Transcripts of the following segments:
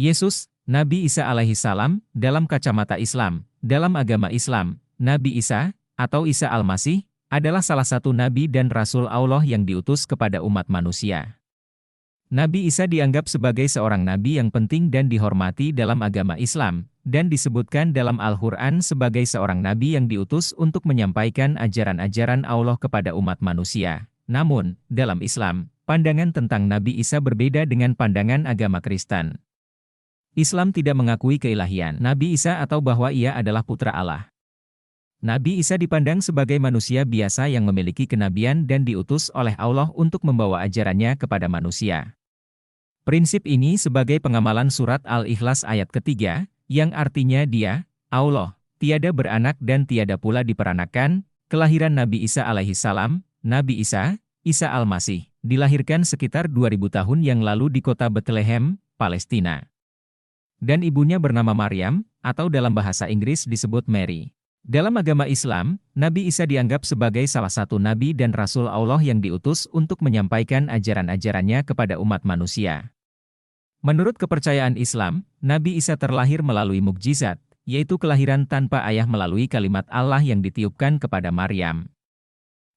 Yesus, Nabi Isa alaihissalam, dalam kacamata Islam, dalam agama Islam, Nabi Isa, atau Isa Al-Masih, adalah salah satu Nabi dan Rasul Allah yang diutus kepada umat manusia. Nabi Isa dianggap sebagai seorang Nabi yang penting dan dihormati dalam agama Islam, dan disebutkan dalam Al-Quran sebagai seorang Nabi yang diutus untuk menyampaikan ajaran-ajaran Allah kepada umat manusia. Namun, dalam Islam, pandangan tentang Nabi Isa berbeda dengan pandangan agama Kristen. Islam tidak mengakui keilahian Nabi Isa atau bahwa ia adalah putra Allah. Nabi Isa dipandang sebagai manusia biasa yang memiliki kenabian dan diutus oleh Allah untuk membawa ajarannya kepada manusia. Prinsip ini sebagai pengamalan surat Al-Ikhlas ayat ketiga, yang artinya Dia, Allah, tiada beranak dan tiada pula diperanakan, kelahiran Nabi Isa alaihissalam, Nabi Isa, Isa Al-Masih, dilahirkan sekitar 2000 tahun yang lalu di kota Bethlehem, Palestina. Dan ibunya bernama Maryam, atau dalam bahasa Inggris disebut Mary. Dalam agama Islam, Nabi Isa dianggap sebagai salah satu Nabi dan Rasul Allah yang diutus untuk menyampaikan ajaran-ajarannya kepada umat manusia. Menurut kepercayaan Islam, Nabi Isa terlahir melalui mukjizat, yaitu kelahiran tanpa ayah melalui kalimat Allah yang ditiupkan kepada Maryam.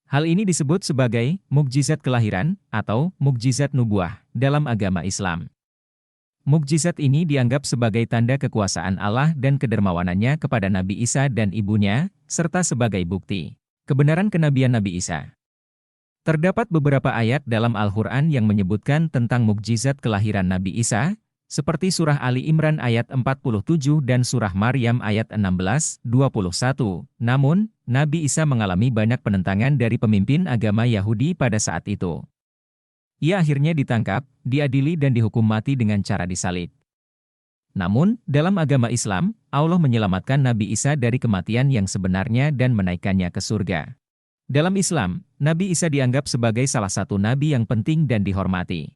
Hal ini disebut sebagai mukjizat kelahiran atau mukjizat nubuah dalam agama Islam. Mukjizat ini dianggap sebagai tanda kekuasaan Allah dan kedermawanannya kepada Nabi Isa dan ibunya, serta sebagai bukti kebenaran kenabian Nabi Isa. Terdapat beberapa ayat dalam Al-Quran yang menyebutkan tentang mukjizat kelahiran Nabi Isa, seperti surah Ali Imran ayat 47 dan surah Maryam ayat 16-21. Namun, Nabi Isa mengalami banyak penentangan dari pemimpin agama Yahudi pada saat itu. Ia akhirnya ditangkap, diadili dan dihukum mati dengan cara disalib. Namun, dalam agama Islam, Allah menyelamatkan Nabi Isa dari kematian yang sebenarnya dan menaikkannya ke surga. Dalam Islam, Nabi Isa dianggap sebagai salah satu nabi yang penting dan dihormati.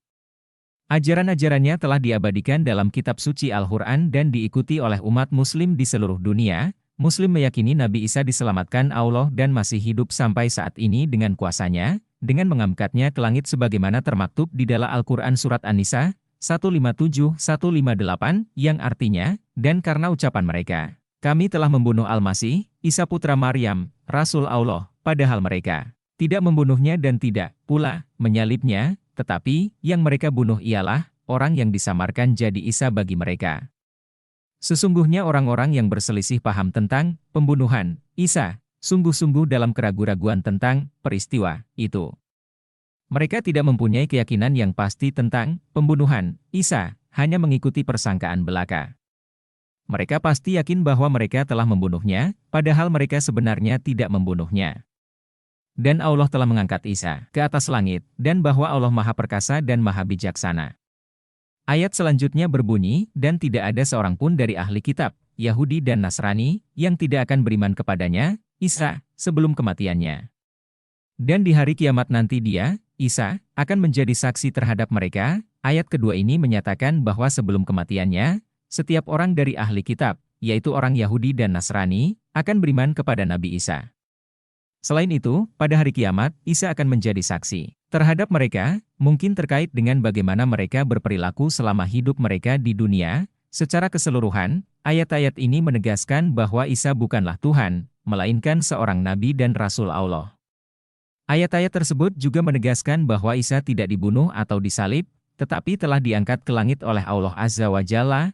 Ajaran-ajarannya telah diabadikan dalam kitab suci Al-Quran dan diikuti oleh umat muslim di seluruh dunia. Muslim meyakini Nabi Isa diselamatkan Allah dan masih hidup sampai saat ini dengan kuasanya, dengan mengangkatnya ke langit sebagaimana termaktub di dalam Al-Quran Surat An-Nisa 157-158, yang artinya, dan karena ucapan mereka, kami telah membunuh Al-Masih, Isa putra Maryam, Rasul Allah, padahal mereka tidak membunuhnya dan tidak pula menyalibnya, tetapi yang mereka bunuh ialah orang yang disamarkan jadi Isa bagi mereka. Sesungguhnya orang-orang yang berselisih paham tentang pembunuhan Isa, sungguh-sungguh dalam keraguan-raguan tentang peristiwa itu. Mereka tidak mempunyai keyakinan yang pasti tentang pembunuhan Isa, hanya mengikuti persangkaan belaka. Mereka pasti yakin bahwa mereka telah membunuhnya, padahal mereka sebenarnya tidak membunuhnya. Dan Allah telah mengangkat Isa ke atas langit, dan bahwa Allah Maha Perkasa dan Maha Bijaksana. Ayat selanjutnya berbunyi, dan tidak ada seorang pun dari ahli kitab, Yahudi dan Nasrani, yang tidak akan beriman kepadanya, Isa, sebelum kematiannya. Dan di hari kiamat nanti dia, Isa, akan menjadi saksi terhadap mereka. Ayat kedua ini menyatakan bahwa sebelum kematiannya, setiap orang dari ahli kitab, yaitu orang Yahudi dan Nasrani, akan beriman kepada Nabi Isa. Selain itu, pada hari kiamat, Isa akan menjadi saksi terhadap mereka, mungkin terkait dengan bagaimana mereka berperilaku selama hidup mereka di dunia. Secara keseluruhan, ayat-ayat ini menegaskan bahwa Isa bukanlah Tuhan, melainkan seorang nabi dan rasul Allah. Ayat-ayat tersebut juga menegaskan bahwa Isa tidak dibunuh atau disalib, tetapi telah diangkat ke langit oleh Allah Azza wa Jalla.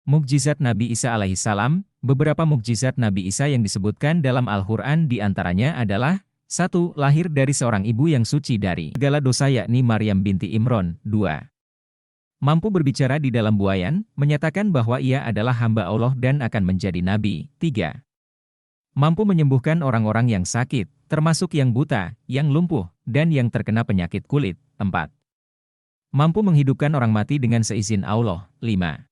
Mukjizat Nabi Isa alaihissalam. Beberapa mukjizat Nabi Isa yang disebutkan dalam Al-Quran diantaranya adalah 1. Lahir dari seorang ibu yang suci dari segala dosa yakni Maryam binti Imron. 2. Mampu berbicara di dalam buayan, menyatakan bahwa ia adalah hamba Allah dan akan menjadi nabi. 3. Mampu menyembuhkan orang-orang yang sakit, termasuk yang buta, yang lumpuh, dan yang terkena penyakit kulit. 4. Mampu menghidupkan orang mati dengan seizin Allah. 5.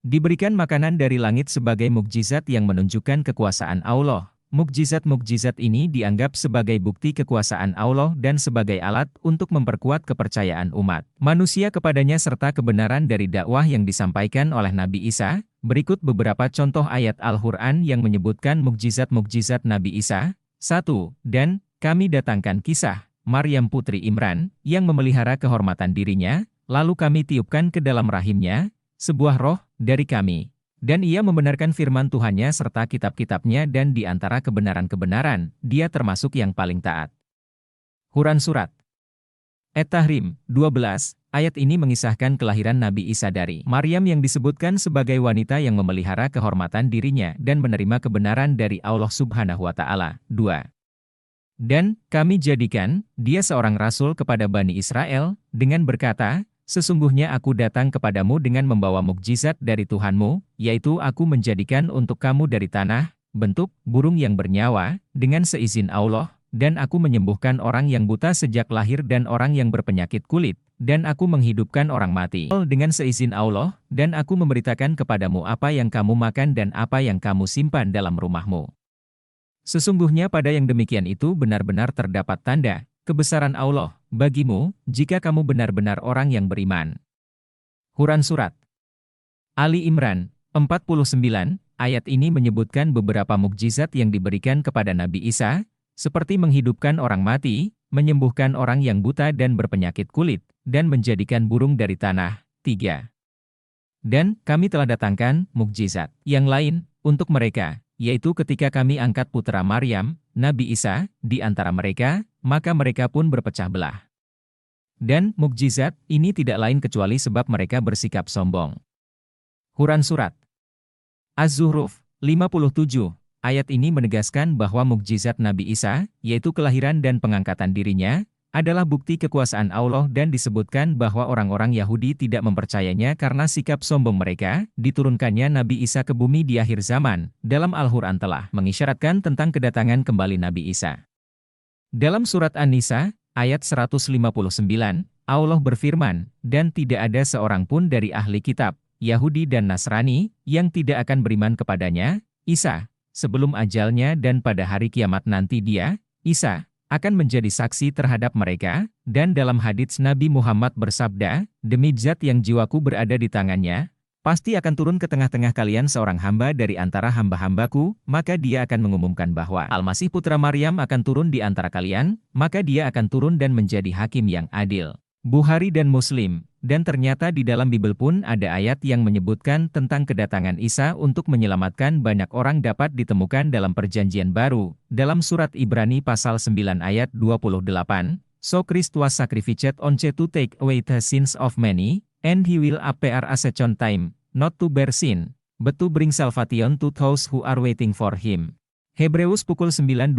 Diberikan makanan dari langit sebagai mukjizat yang menunjukkan kekuasaan Allah. Mukjizat-mukjizat ini dianggap sebagai bukti kekuasaan Allah dan sebagai alat untuk memperkuat kepercayaan umat manusia kepadanya serta kebenaran dari dakwah yang disampaikan oleh Nabi Isa. Berikut beberapa contoh ayat Al-Quran yang menyebutkan mukjizat-mukjizat Nabi Isa. 1. Dan kami datangkan kisah Maryam putri Imran yang memelihara kehormatan dirinya, lalu kami tiupkan ke dalam rahimnya sebuah roh dari kami. Dan ia membenarkan firman Tuhannya serta kitab-kitabnya dan di antara kebenaran-kebenaran, dia termasuk yang paling taat. Quran Surat At-Tahrim 12, ayat ini mengisahkan kelahiran Nabi Isa dari Maryam yang disebutkan sebagai wanita yang memelihara kehormatan dirinya dan menerima kebenaran dari Allah Subhanahu wa Ta'ala. 2. Dan kami jadikan dia seorang rasul kepada Bani Israel dengan berkata, sesungguhnya aku datang kepadamu dengan membawa mukjizat dari Tuhanmu, yaitu aku menjadikan untuk kamu dari tanah, bentuk burung yang bernyawa, dengan seizin Allah, dan aku menyembuhkan orang yang buta sejak lahir dan orang yang berpenyakit kulit, dan aku menghidupkan orang mati dengan seizin Allah, dan aku memberitakan kepadamu apa yang kamu makan dan apa yang kamu simpan dalam rumahmu. Sesungguhnya pada yang demikian itu benar-benar terdapat tanda kebesaran Allah bagimu, jika kamu benar-benar orang yang beriman. Quran Surat Ali Imran 49, ayat ini menyebutkan beberapa mukjizat yang diberikan kepada Nabi Isa, seperti menghidupkan orang mati, menyembuhkan orang yang buta dan berpenyakit kulit, dan menjadikan burung dari tanah. 3. Dan kami telah datangkan mukjizat yang lain untuk mereka, yaitu ketika kami angkat putra Maryam, Nabi Isa, di antara mereka, maka mereka pun berpecah belah. Dan mukjizat ini tidak lain kecuali sebab mereka bersikap sombong. Quran Surat Az-Zuhruf 57, ayat ini menegaskan bahwa mukjizat Nabi Isa, yaitu kelahiran dan pengangkatan dirinya, adalah bukti kekuasaan Allah dan disebutkan bahwa orang-orang Yahudi tidak mempercayainya karena sikap sombong mereka. Diturunkannya Nabi Isa ke bumi di akhir zaman, dalam Al-Quran telah mengisyaratkan tentang kedatangan kembali Nabi Isa. Dalam surat An-Nisa, ayat 159, Allah berfirman, dan tidak ada seorang pun dari ahli kitab, Yahudi dan Nasrani, yang tidak akan beriman kepadanya, Isa, sebelum ajalnya dan pada hari kiamat nanti dia, Isa, akan menjadi saksi terhadap mereka, dan dalam hadits Nabi Muhammad bersabda, demi zat yang jiwaku berada di tangannya, pasti akan turun ke tengah-tengah kalian seorang hamba dari antara hamba-hambaku, maka dia akan mengumumkan bahwa Al-Masih putra Maryam akan turun di antara kalian, maka dia akan turun dan menjadi hakim yang adil. Bukhari dan Muslim, dan ternyata di dalam Bible pun ada ayat yang menyebutkan tentang kedatangan Isa untuk menyelamatkan banyak orang dapat ditemukan dalam perjanjian baru, dalam surat Ibrani pasal 9 ayat 28, So Christ was sacrificed only to take away the sins of many, and he will appear a second time, not to bear sin, but to bring salvation to those who are waiting for him. Hebreus pukul 9.28,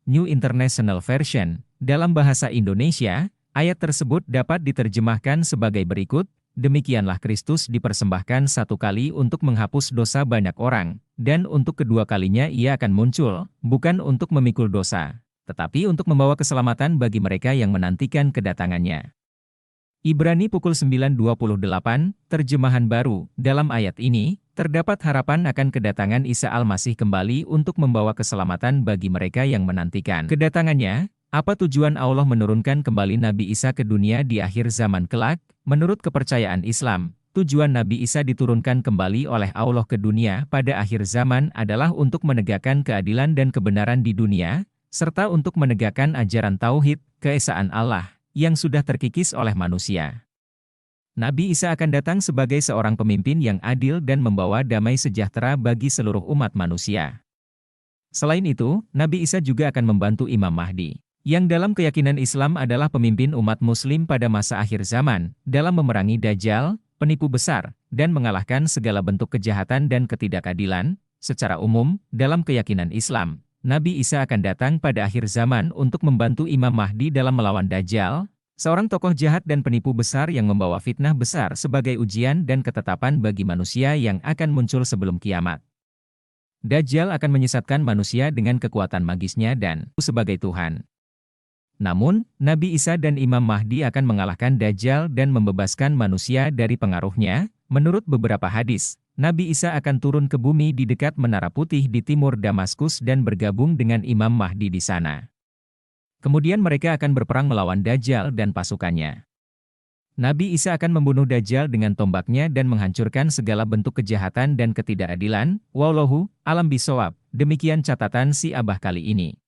New International Version, dalam bahasa Indonesia, ayat tersebut dapat diterjemahkan sebagai berikut, demikianlah Kristus dipersembahkan satu kali untuk menghapus dosa banyak orang, dan untuk kedua kalinya ia akan muncul, bukan untuk memikul dosa, tetapi untuk membawa keselamatan bagi mereka yang menantikan kedatangannya. Ibrani pukul 9.28, terjemahan baru, dalam ayat ini, terdapat harapan akan kedatangan Isa Al-Masih kembali untuk membawa keselamatan bagi mereka yang menantikan kedatangannya. Apa tujuan Allah menurunkan kembali Nabi Isa ke dunia di akhir zaman kelak? Menurut kepercayaan Islam, tujuan Nabi Isa diturunkan kembali oleh Allah ke dunia pada akhir zaman adalah untuk menegakkan keadilan dan kebenaran di dunia, serta untuk menegakkan ajaran tauhid, keesaan Allah, yang sudah terkikis oleh manusia. Nabi Isa akan datang sebagai seorang pemimpin yang adil dan membawa damai sejahtera bagi seluruh umat manusia. Selain itu, Nabi Isa juga akan membantu Imam Mahdi, yang dalam keyakinan Islam adalah pemimpin umat muslim pada masa akhir zaman, dalam memerangi Dajjal, penipu besar, dan mengalahkan segala bentuk kejahatan dan ketidakadilan. Secara umum, dalam keyakinan Islam, Nabi Isa akan datang pada akhir zaman untuk membantu Imam Mahdi dalam melawan Dajjal, seorang tokoh jahat dan penipu besar yang membawa fitnah besar sebagai ujian dan ketetapan bagi manusia yang akan muncul sebelum kiamat. Dajjal akan menyesatkan manusia dengan kekuatan magisnya dan sebagai Tuhan. Namun, Nabi Isa dan Imam Mahdi akan mengalahkan Dajjal dan membebaskan manusia dari pengaruhnya. Menurut beberapa hadis, Nabi Isa akan turun ke bumi di dekat Menara Putih di timur Damaskus dan bergabung dengan Imam Mahdi di sana. Kemudian mereka akan berperang melawan Dajjal dan pasukannya. Nabi Isa akan membunuh Dajjal dengan tombaknya dan menghancurkan segala bentuk kejahatan dan ketidakadilan. Wallahu a'lam bishawab. Demikian catatan si Abah kali ini.